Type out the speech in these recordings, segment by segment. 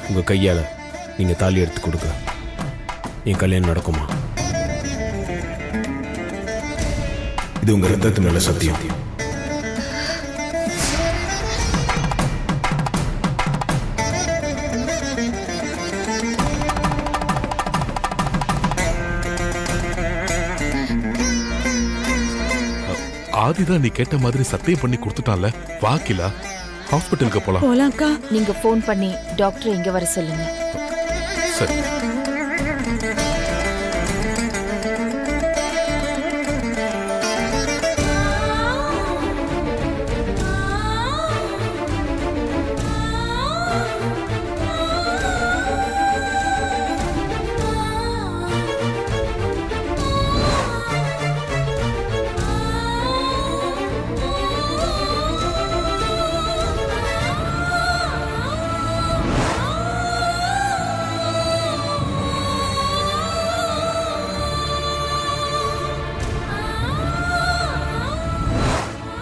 உங்கள் கையால் நீங்கள் தாலி எடுத்து கொடுக்க என் கல்யாணம் நடக்குமா? இது உங்கள் ரத்தத்து மேலே சத்தியம். ஆதிதான் நீ கேட்ட மாதிரி சத்தியம் பண்ணி கொடுத்துட்டான்ல. வாக்கிலா ஹாஸ்பிட்டலுக்கு போலாம். போலாம்க்கா. நீங்க ஃபோன் பண்ணி டாக்டர் இங்க வர சொல்லுங்க. சரி.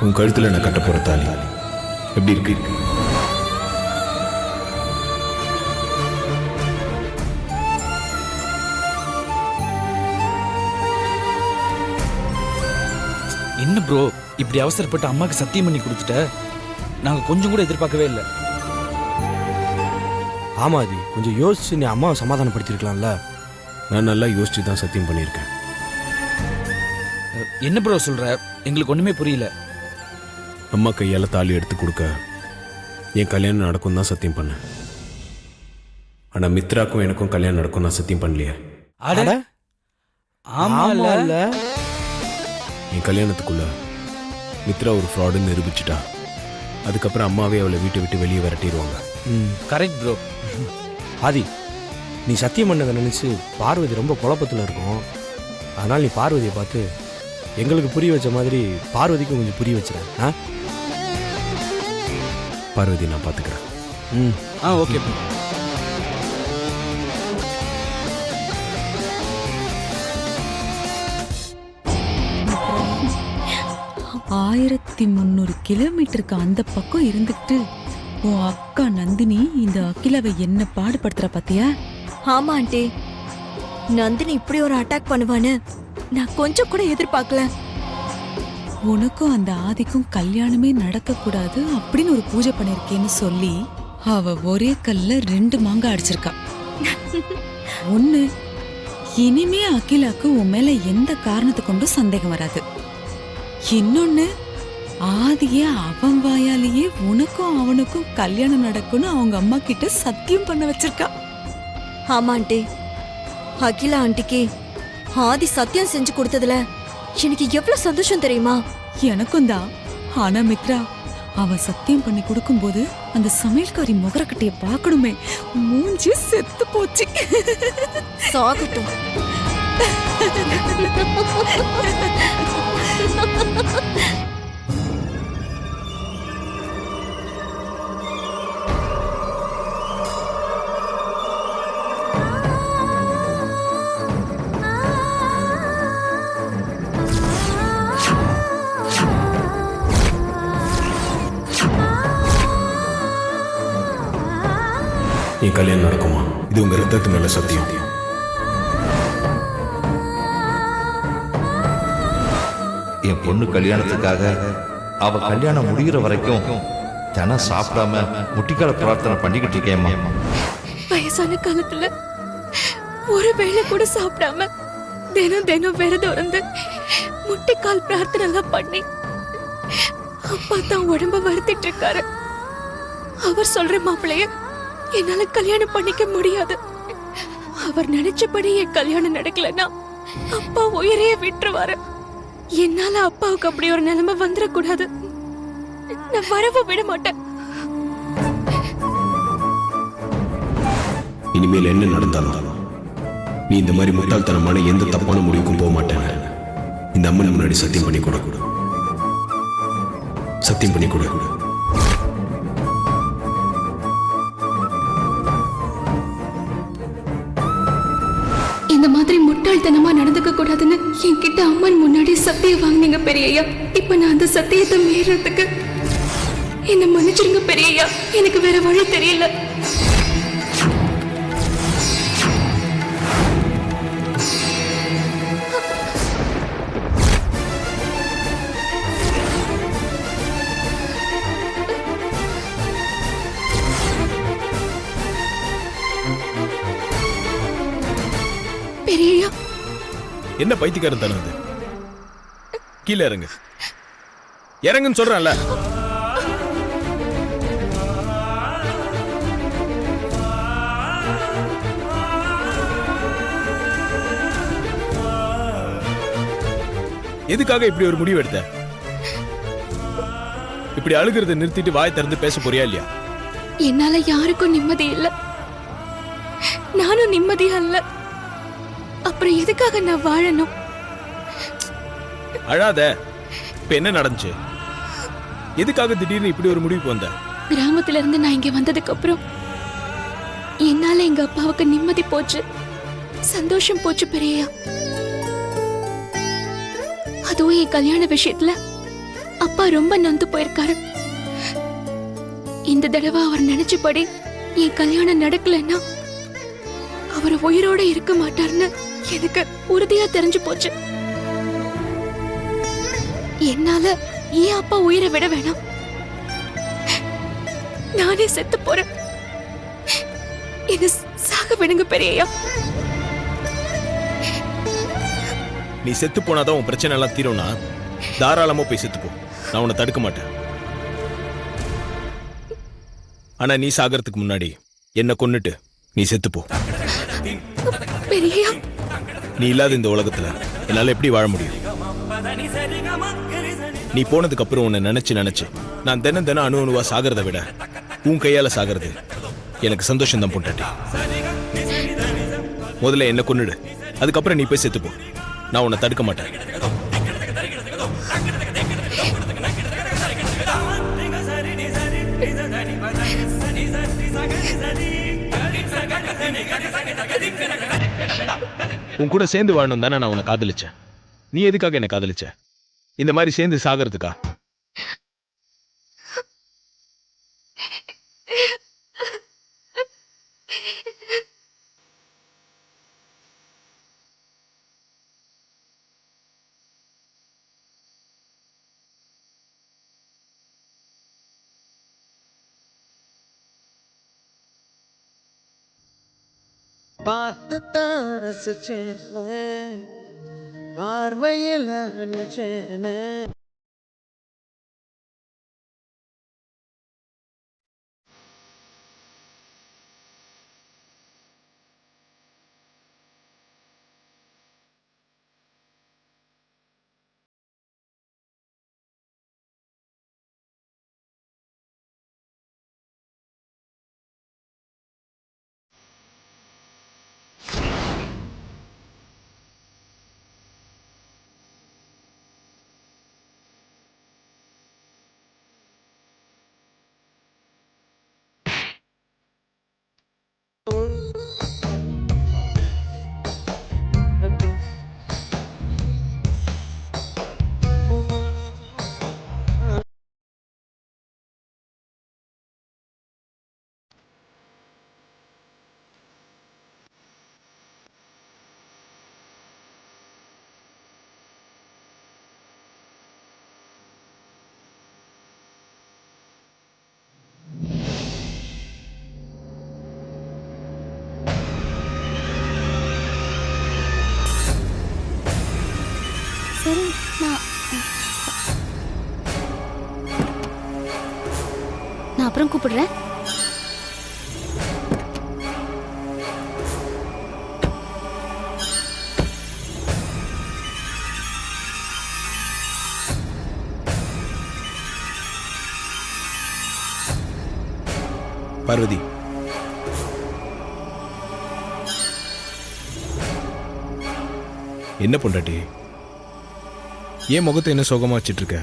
உன் கழுத்தில் நான் கட்ட போகிற தாலி எப்படி இருக்கு? என்ன ப்ரோ இப்படி அவசரப்பட்டு அம்மாக்கு சத்தியம் பண்ணி கொடுத்துட்ட? நாங்க கொஞ்சம் கூட எதிர்பார்க்கவே இல்லை. ஆமாதி, கொஞ்சம் யோசிச்சு நீ அம்மாவை சமாதானப்படுத்திருக்கலாம்ல. நான் நல்லா யோசிச்சு தான் சத்தியம் பண்ணியிருக்கேன். என்ன ப்ரோ சொல்ற? எங்களுக்கு ஒண்ணுமே புரியல. அம்மா கையால் தாலி எடுத்து கொடுக்க என் கல்யாணம் நடக்கும் தான் சத்தியம் பண்ணேன். ஆனால் மித்ராக்கும் எனக்கும் கல்யாணம் நடக்கும் நான் சத்தியம் பண்ணலையே. அட ஆமால. என் கல்யாணத்துக்குள்ள மித்ரா ஒரு ஃப்ராடுன்னு நிரூபிச்சிட்டா. அதுக்கப்புறம் அம்மாவே அவளை வீட்டை விட்டு வெளியே விரட்டிடுவாங்க. Correct bro. ஆதி, நீ சத்தியம் பண்ணதை நினைச்சு பார்வதி ரொம்ப குழப்பத்தில் இருக்கும். அதனால் நீ பார்வதியை பார்த்து எங்களுக்கு புரிய வச்ச மாதிரி பார்வதிக்கும் கொஞ்சம் புரிய வச்சுறேன். பார்வதி நான் பார்த்துக்கிறேன். Okay bro. 1300 கிலோமீட்டருக்கு அந்த பக்கம் இருந்துட்டு உன் அக்கா நந்தினி இந்த அகிலாவை என்ன பாடுபடுத்துற பாத்தியா? ஆமா ஆண்டி, நந்தினி இப்படி ஒரு அட்டாக் பண்ணுவான்னு நான் கொஞ்சம் கூட எதிர்பார்க்கல. உனக்கும் அந்த ஆதிக்கும் கல்யாணமே நடக்க கூடாது அப்படின்னு ஒரு பூஜை பண்ணிருக்கேன்னு சொல்லி அவ ஒரே கல்ல 2 மாங்காய் அடிச்சிருக்கா. ஒண்ணு, இனிமே அகிலாக்கு உன் மேல எந்த காரணத்தை கொண்டும் சந்தேகம் வராது. இன்னொன்னு, ஆதியே அவன் வாயாலேயே உனக்கும் அவனுக்கும் கல்யாணம் நடக்கும்னு அவங்க அம்மா கிட்ட சத்தியம் பண்ண வச்சிருக்கா. ஆமா ஆண்டி, அகிலா ஆண்டிக்கு ஆதி சத்தியம் செஞ்சு கொடுத்ததுல எனக்கு எவ்வளவு சந்தோஷம் தெரியுமா? எனக்கும் தான். ஆனா மித்ரா, அவன் சத்தியம் பண்ணி கொடுக்கும்போது அந்த சமையல்காரி முகரக்கட்டைய பார்க்கணுமே, மூஞ்சி செத்து போச்சு. சாகட்டும். என் கல்யாணம் நடக்குமா? இது உங்க ரத்தத்து மேல சத்தியம். என் பொண்ணு கல்யாணத்துக்காக அவ கல்யாணம் முடிகிற வரைக்கும் தினம் சாப்பிடாம முட்டிக்கால பிரார்த்தனை பண்ணிக்கிட்டு இருக்கேம்மா. வயசான காலத்துல ஒரு வேளை கூட சாப்பிடாம தினம் தினம் விரதம் இருந்து முட்டிக்கால் பிரார்த்தனை எல்லாம் பண்ணி அப்பா தான் உடம்ப வருத்திட்டு இருக்காரு. அவர் சொல்ற மாப்பிள்ளைய என்னால கல்யாணம் பண்ணிக்க முடியாது. அவர் நினைச்சபடி என் கல்யாணம் நடக்கலன்னா அப்பா உயிரையே விட்டுருவாரு. என்னால அப்பாவுக்கு அப்படி ஒரு நிலைமை வந்துடக்கூடாது. நான் வரவ விட மாட்டேன். இனிமேல் என்ன நடந்தாலும் நீ இந்த மாதிரி முட்டாள்தனமான எந்த தப்பான முடிவுக்கும் போக மாட்டேன். இந்த அம்மன் முன்னாடி சத்தியம் பண்ணி கூட சத்தியம் பண்ணி கூட. இந்த மாதிரி முட்டாள்தனமா நடந்துக்க கூடாதுன்னு என்கிட்ட அம்மன் முன்னாடி சத்தியம் வாங்கினீங்க பெரியய்யா. இப்ப நான் அந்த சத்தியத்தை மீறதுக்கு என்ன மன்னிச்சிருங்க பெரியய்யா. எனக்கு வேற வழி தெரியல. பெரியய்யா, என்ன பைத்தியக்காரன் தானே அது? கீழே இறங்கு, இறங்குன்னு சொல்றேன்ல. எதுக்காக இப்படி ஒரு முடிவு எடுத்த? இப்படி அழுகிறத நிறுத்திட்டு வாய் திறந்து பேச போறியா இல்லையா? என்னால யாருக்கும் நிம்மதி இல்ல, நானும் நிம்மதியா இல்ல. அப்புறம் எதுக்காக நான் வாழணும்? அழாத. இப்ப என்ன நடந்துச்சு? எதுக்காக திடீர்னு இப்படி ஒரு முடிவுக்கு வந்த? கிராமத்துல இருந்து நான் இங்க வந்ததுக்கு அப்புறம் என்னால எங்க அப்பாவுக்கு நிம்மதி போச்சு, சந்தோஷம் போச்சு பெரியய்யா. அதுவும் என் கல்யாண விஷயத்துல அப்பா ரொம்ப நொந்து போயிருக்காரு. இந்த தடவை அவர் நினைச்சபடி என் கல்யாணம் நடக்கலன்னா அவர் உயிரோட இருக்க மாட்டார்னு எனக்கு உறுதியா தெரிஞ்சு போச்சு. என்னால ஏன் அப்பா உயிரை விட வேணாம்? நானே செத்து போறேன். என்ன சாக விடுங்க பெரியய்யா. நீ செத்து போனாதான் உன் பிரச்சனை எல்லாம் தீரும்னா தாராளமா போய் செத்து போ. நான் உன்னை தடுக்க மாட்டேன். ஆனா நீ சாகறதுக்கு முன்னாடி என்ன கொன்னுட்டு நீ செத்து போ. பெரியய்யா, நீ இல்லாத இந்த உலகத்துல என்னால எப்படி வாழ முடியும்? நீ போனதுக்கு அப்புறம் உன்னை நினைச்சு நான் தினம் அணு அணுவா சாகிறத விட உன் கையால சாகிறது எனக்கு சந்தோஷம் தான் பொண்டாட்டி. முதல்ல என்ன கொன்னுடு, அதுக்கப்புறம் நீ போய் செத்து போ. நான் உன்னை தடுக்க மாட்டேன். உன் கூட சேர்ந்து வாழணும் தானே நான் உன்னை காதலிச்சேன். நீ எதுக்காக என்ன காதலிச்ச? இந்த மாதிரி சேர்ந்து சாகிறதுக்கா? பார்த்துத்தான் ரசிச்சேன், பார்வையில் நினைச்சேன். சரி, நான் அப்புறம் கூப்பிடுறேன். பார்வதி, என்ன பொண்டாட்டி? ஏன் முகத்தை என்ன சோகமா வச்சிட்டு இருக்க?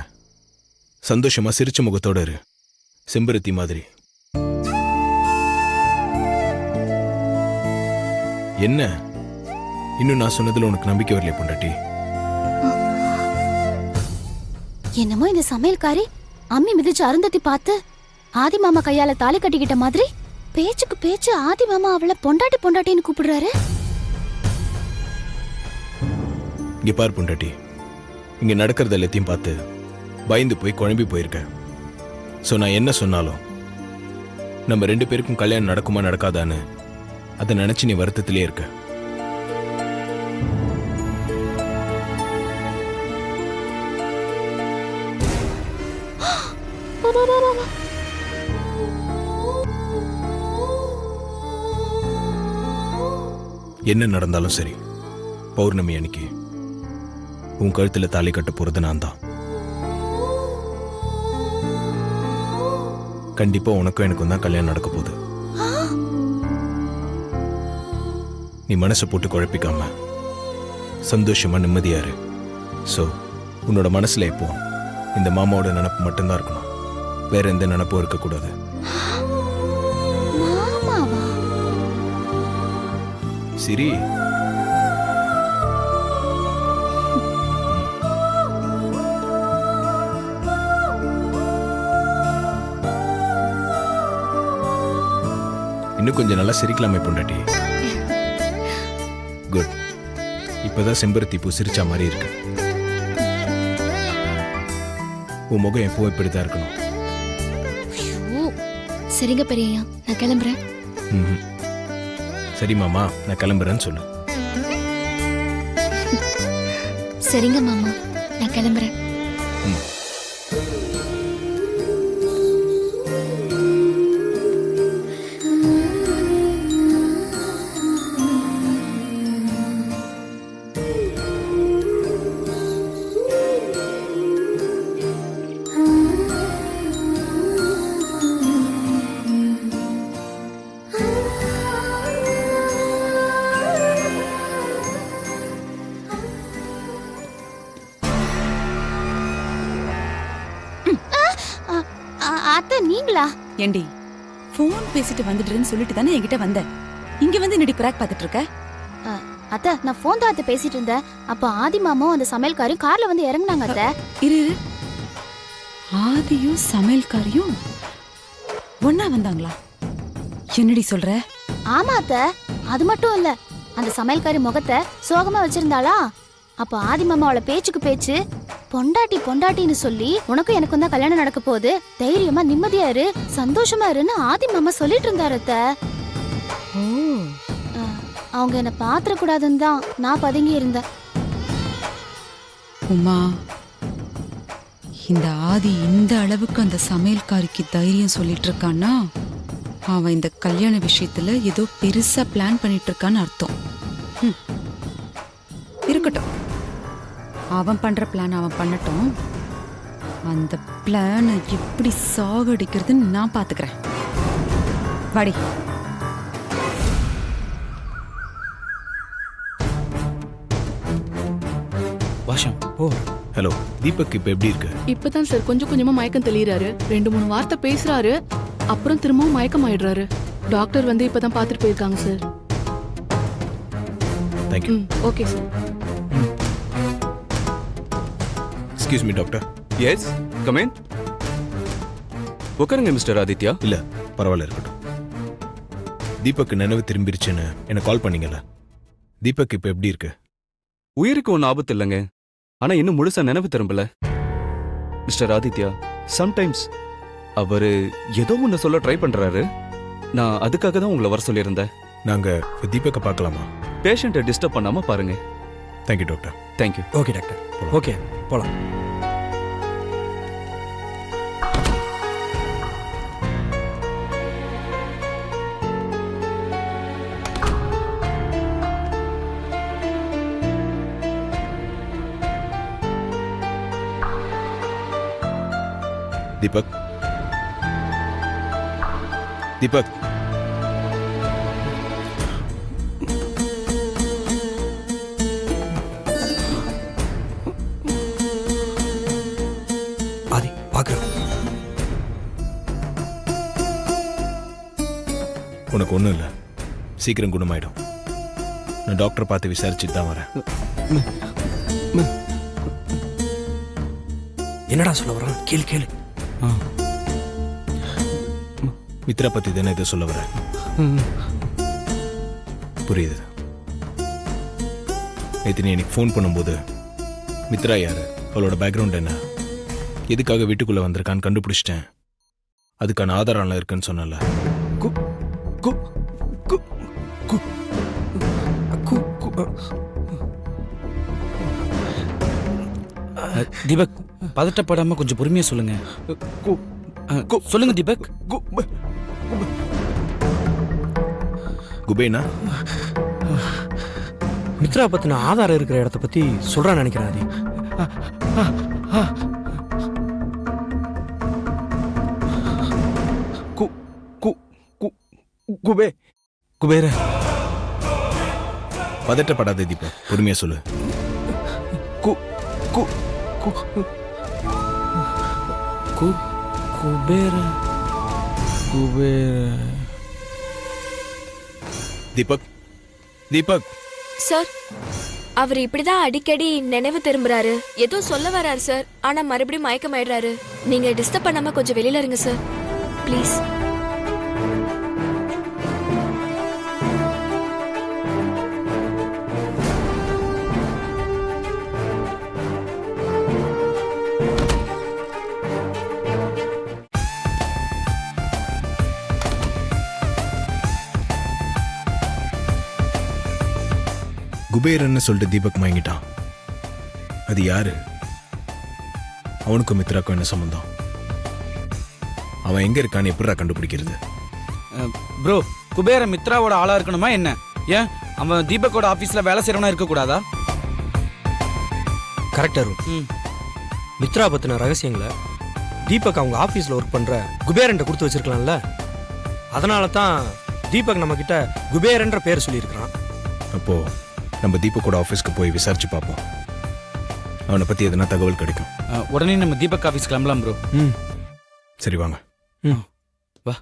சந்தோஷமா சிரிச்ச முகத்தோட இரு, செம்பருத்தி மாதிரி. என்ன இன்னும் நான் சொன்னதுல உனக்கு நம்பிக்கை வரலையா பொண்டாட்டி? என்னமோ இந்த சமையல்காரி அம்மி மிதிச்சு அருந்ததி பார்த்து ஆதி மாமா கையால தாலி கட்டிக்கிட்ட மாதிரி பேச்சுக்கு பேச்சு ஆதி மாமா அவளை பொண்டாட்டி பொண்டாட்டின்னு கூப்பிடுறாரு. இங்க பார் பொண்டாட்டி, இங்க நடக்கிறது எல்லாத்தையும் பார்த்து பயந்து போய் குழம்பி போயிருக்க. ஸோ நான் என்ன சொன்னாலும் நம்ம 2 பேருக்கும் கல்யாணம் நடக்குமா நடக்காதான்னு அதை நினைச்சு நீ வருத்தத்திலே இருக்க. என்ன நடந்தாலும் சரி, பௌர்ணமி அன்னைக்கு உன் கழுத்துல தாலி கட்ட போறது நான் தான். கண்டிப்பா உனக்கும் எனக்கும் தான் கல்யாணம் நடக்க போகுது. நீ மனசை போட்டு குழப்பிக்காம சந்தோஷமா நிம்மதியா இரு. ஸோ உன்னோட மனசுல இப்போ இந்த மாமாவோட நினப்பு மட்டும்தான் இருக்கணும், வேற எந்த நினப்பும் இருக்கக்கூடாது. மாமாவா? சரி, இன்னும் கொஞ்சம் நல்லா சிரிக்கலாமே பொண்டாட்டி. குட். இப்பதான் செம்பருத்தி பூ சிரிச்சா மாதிரி இருக்கு. உன் முகம் எப்பவும் இப்படிதான் இருக்கணும். ஐயோ, சரிங்க பெரியய்யா, நான் கிளம்புறேன். ம்ஹும். சரி மாமா, நான் கிளம்புறேன்னு சொல்லு. சரிங்க மாமா, நான் கிளம்புறேன். ம். அத்தை, நீங்களா? ஏண்டி, ஃபோன் பேசிட்டு வந்துடுறேன்னு சொல்லிட்டு தானே என்கிட்ட வந்த. இங்க வந்து என்னடி கிராக் பார்த்துட்டு இருக்க? அத்தை, நான் ஃபோன் தான் அத்தை பேசிட்டு இருந்தேன். அப்ப ஆதி மாமாவும் அந்த சமையல்காரையும் கார்ல வந்து இறங்குனாங்க அத்தை. இரு இரு. ஆதியும் சமையல்காரியும் ஒண்ணா வந்தாங்களா? என்னடி சொல்ற? ஆமா அத்தை, அது மட்டும் இல்ல, அந்த சமையல்காரி முகத்தை சோகமா வச்சிருந்தாளா? அப்ப ஆதி மாமா அவளை பேச்சுக்கு பேச்சு பொண்டாட்டி பொண்டாட்டின்னு சொல்லி உனக்கும் எனக்கும் தான் கல்யாணம் நடக்க போகுது, தைரியமா நிம்மதியா இரு, சந்தோஷமா இருன்னு ஆதி மாமா சொல்லிட்டு இருந்தாரு அத்தை. அவங்க என்ன பாத்திர கூடாதுன்னு தான் நான் பதுங்கி இருந்தேன். உமா, இந்த ஆதி இந்த அளவுக்கு அந்த சமையல்காரிக்கு தைரியம் சொல்லிட்டு இருக்கான்னா அவன் இந்த கல்யாண விஷயத்துல ஏதோ பெருசா பிளான் பண்ணிட்டு இருக்கான்னு அர்த்தம். இருக்கட்டும், அவன் பண்ற பிளான் அவன் பண்ணட்டும். அந்த பிளானை எப்படி சாகடிக்கிறதுன்னு நான் பாத்துக்கிறேன். வாடி. வாஷம். ஓ, ஹலோ தீபக், இப்ப எப்படி இருக்கு? இப்பதான் சார் கொஞ்சம் கொஞ்சமா மயக்கம் தெளிறாரு. 2-3 வார்த்தை பேசுறாரு, அப்புறம் திரும்பவும் மயக்கம் ஆயிடுறாரு. டாக்டர் வந்து இப்பதான் பாத்துட்டு போயிருக்காங்க sir. Thank you. Okay sir. Excuse me doctor. Yes, come in. உட்காருங்க மிஸ்டர் ஆதித்யா. இல்ல, பரவாயில்ல, இருக்கட்டும். தீபக் நினைவு திரும்பிருச்சுன்னு எனக்கு கால் பண்ணீங்கல்ல, தீபக் இப்ப எப்படி இருக்கு? உயிருக்கு ஒன்றும் ஆபத்து இல்லைங்க, ஆனா இன்னும் முழுசா நினைவு திரும்பல. மிஸ்டர் ஆதித்யா, சம்டைம்ஸ் அவரு ஏதோ ஒன்று சொல்ல ட்ரை பண்றாரு. நான் அதுக்காக தான் உங்களை வர சொல்லியிருந்தேன். நாங்க தீபக்கை பார்க்கலாமா? பேஷண்ட்டை டிஸ்டர்ப் பண்ணாம பாருங்க. Thank you doctor. Thank you. Okay doctor. Okay, போலாம். தீபக், தீபக், ஆதி, பார்க்குறேன். உனக்கு ஒன்றும் இல்லை, சீக்கிரம் குணமாயிடும். நான் டாக்டரை பார்த்து விசாரிச்சுட்டு தான் வரேன். என்னடா சொல்ல வரான்? கேளு கேளு. மித்ரா பத்தி தானே இதை சொல்ல வரேன். புரியுது. நேற்று நீ எனக்கு ஃபோன் பண்ணும்போது மித்ரா யாரு, அவளோட பேக்ரவுண்ட் என்ன, எதுக்காக வீட்டுக்குள்ள வந்திருக்கான்னு கண்டுபிடிச்சிட்டேன். அதுக்கான ஆதாரம்லாம் இருக்குன்னு சொன்னல. தீபக், பதட்டப்படாம கொஞ்சம் பொறுமையா சொல்லுங்க. சொல்லுங்க தீபக். குபேனா மித்ரா பத்தின ஆதாரம் இருக்கிற இடத்த பத்தி சொல்றான்னு நினைக்கிறேன் ஆதி. குபேர பதட்டப்படாத தீபக், பொறுமையா சொல்லு. தீபக் தீபக் சார், அவர் இப்படிதான் அடிக்கடி நினைவு திரும்புறாரு. ஏதோ சொல்ல வராரு சார், ஆனா மறுபடியும் மயக்கமாயிடுறாரு. நீங்க டிஸ்டர்ப் பண்ணாம கொஞ்சம் வெளியில இருங்க சார், ப்ளீஸ். குபேரன்னு சொல்லிட்டு தீபக் மயங்கிட்டான். அது யாரு? அவனுக்கும் மித்ராக்கும் என்ன சம்பந்தம்? அவன் எங்க இருக்கான்னு எப்படிடா கண்டுபிடிக்கிறது? ப்ரோ, குபேர மித்ராவோட ஆளா இருக்கணுமா என்ன? ஏன் அவன் தீபக்கோட ஆபீஸ்ல வேலை செய்யறவனா இருக்க கூடாதா? கரெக்டா இருக்கும். மித்ரா பத்தின ரகசியங்களை தீபக் அவங்க ஆபீஸ்ல ஒர்க் பண்ற குபேரன்ட்ட கொடுத்து வச்சிருக்கலாம்ல. அதனால தான் தீபக் நம்ம கிட்ட குபேரன்ற பேர் சொல்லியிருக்கிறான். அப்போ நம்ம தீபக்கோட ஆஃபீஸ்க்கு போய் விசாரிச்சு பார்ப்போம். அவனை பத்தி எதனா தகவல் கிடைக்கும். உடனே நம்ம தீபக் ஆபீஸ் கிளம்பலாம் ப்ரோ. சரி வாங்க. வா.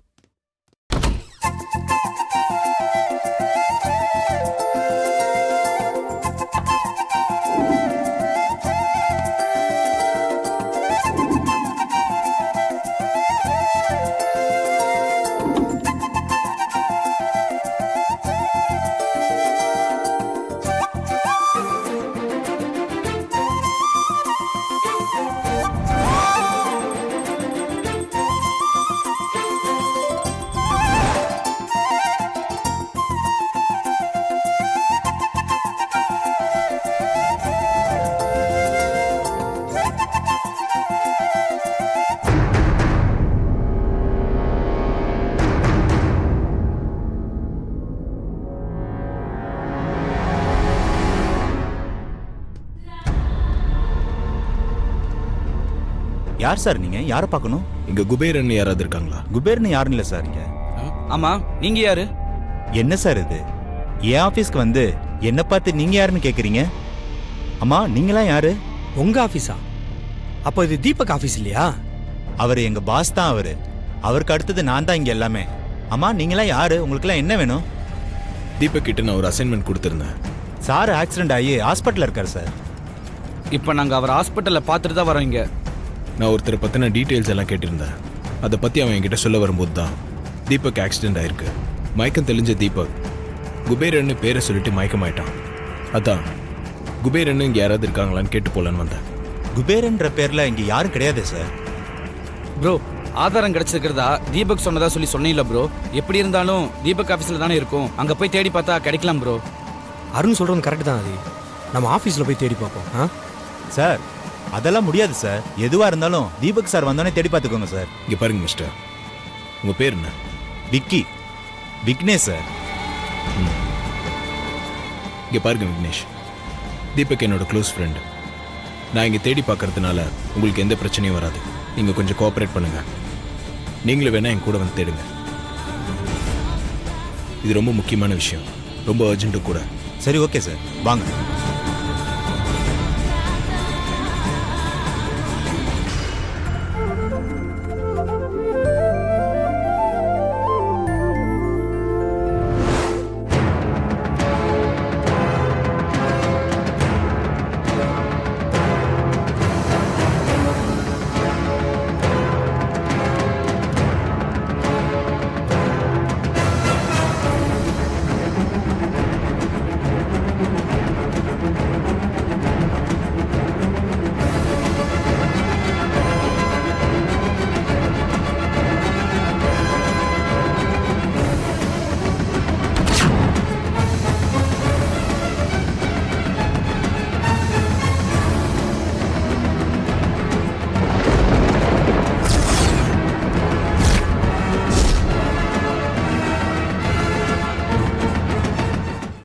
யார் சார் நீங்க? யாரை பார்க்கணும்? இங்க குபேரன் யாராவது இருக்காங்களா? குபேர்னு யாரும் இல்லை சார் இங்க. ஆமா, நீங்க யாரு? என்ன சார் இது? என் ஆபீஸ்க்கு வந்து என்ன பார்த்து நீங்க யாருன்னு கேக்குறீங்க? அம்மா, நீங்களாம் யாரு? உங்க ஆபீஸா? அப்போ இது தீபக் ஆபீஸ் இல்லையா? அவர் எங்க பாஸ் தான். அவருக்கு அடுத்தது நான் தான் இங்க எல்லாமே. அம்மா, நீங்களாம் யாரு? உங்களுக்குலாம் என்ன வேணும்? தீபக் கிட்ட நான் ஒரு அசைன்மெண்ட் கொடுத்திருந்தேன். சார் ஆக்சிடென்ட் ஆகி ஹாஸ்பிட்டல் இருக்காரு சார். இப்போ நாங்க அவர் ஹாஸ்பிட்டல்ல பார்த்துட்டு தான் வரோம் இங்க. நான் ஒருத்தரை பற்றின டீட்டெயில்ஸ் எல்லாம் கேட்டிருந்தேன். அதை பற்றி அவன் என்கிட்ட சொல்ல வரும்போது தான் தீபக் ஆக்சிடென்ட் ஆயிருக்கு. மயக்கம் தெளிஞ்ச தீபக் குபேரன்னு பேரை சொல்லிட்டு மயக்கமாயிட்டான். அதான் குபேரன்னு இங்கே யாராவது இருக்காங்களான்னு கேட்டு போலான்னு வந்தேன். குபேரன்ற பேர்ல இங்க யாரும் கிடையாது சார். ப்ரோ, ஆதாரம் கிடைச்சிருக்கிறதா தீபக் சொன்னதா சொல்லி சொன்னீங்களா ப்ரோ? எப்படி இருந்தாலும் தீபக் ஆஃபீஸில் தானே இருக்கும், அங்கே போய் தேடி பார்த்தா கிடைக்கலாம் ப்ரோ. அருண் சொல்றது கரெக்ட் தான். அது நம்ம ஆஃபீஸில் போய் தேடி பார்ப்போம். சார், அதெல்லாம் முடியாது சார். எதுவா இருந்தாலும் தீபக் சார் வந்தோடனே தேடி பார்த்துக்கோங்க சார். இங்கே பாருங்க மிஸ்டர், உங்கள் பேர் என்ன? விக்கி. விக்னேஷ் சார். இங்கே பாருங்க விக்னேஷ், தீபக் என்னோட க்ளோஸ் ஃப்ரெண்டு. நான் இங்கே தேடி பார்க்கறதுனால உங்களுக்கு எந்த பிரச்சனையும் வராது. நீங்கள் கொஞ்சம் கோஆப்ரேட் பண்ணுங்க. நீங்களும் வேணா என் கூட வந்து தேடுங்க. இது ரொம்ப முக்கியமான விஷயம், ரொம்ப அர்ஜென்ட்டு கூட. சரி, ஓகே சார், வாங்க.